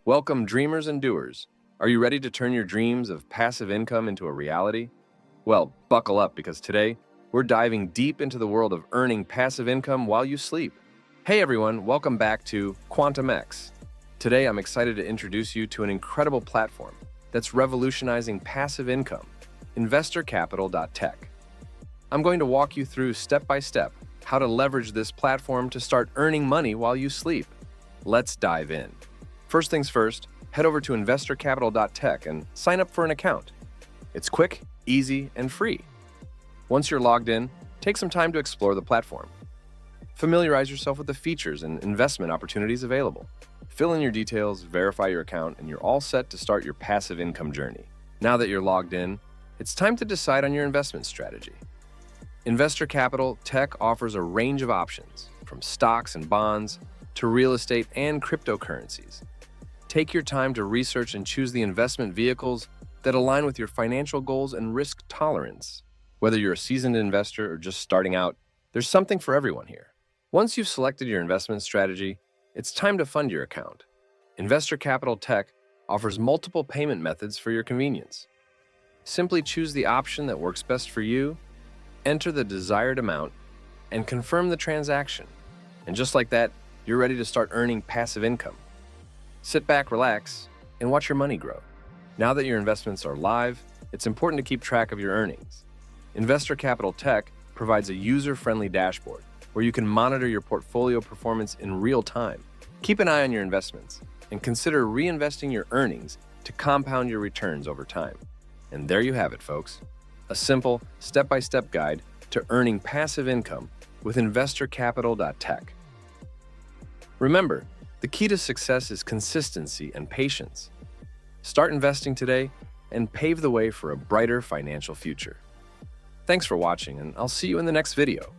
Welcome, dreamers and doers. Are you ready to turn your dreams of passive income into a reality? Well, buckle up because today we're diving deep into the world of earning passive income while you sleep. Hey everyone, welcome back to Quantum X. Today I'm excited to introduce you to an incredible platform that's revolutionizing passive income, InvestorCapital.Tech. I'm going to walk you through step by step how to leverage this platform to start earning money while you sleep. Let's dive in. First things first, head over to InvestorCapital.Tech and sign up for an account. It's quick, easy, and free. Once you're logged in, take some time to explore the platform. Familiarize yourself with the features and investment opportunities available. Fill in your details, verify your account, and you're all set to start your passive income journey. Now that you're logged in, it's time to decide on your investment strategy. InvestorCapital.Tech offers a range of options, from stocks and bonds to real estate and cryptocurrencies. Take your time to research and choose the investment vehicles that align with your financial goals and risk tolerance. Whether you're a seasoned investor or just starting out, there's something for everyone here. Once you've selected your investment strategy, it's time to fund your account. InvestorCapital.Tech offers multiple payment methods for your convenience. Simply choose the option that works best for you, enter the desired amount, and confirm the transaction. And just like that, you're ready to start earning passive income. Sit back, relax, and watch your money grow. Now that your investments are live, it's important to keep track of your earnings. InvestorCapital.Tech provides a user-friendly dashboard where you can monitor your portfolio performance in real time. Keep an eye on your investments and consider reinvesting your earnings to compound your returns over time. And there you have it, folks. A simple, step-by-step guide to earning passive income with InvestorCapital.Tech. Remember, the key to success is consistency and patience. Start investing today and pave the way for a brighter financial future. Thanks for watching, and I'll see you in the next video.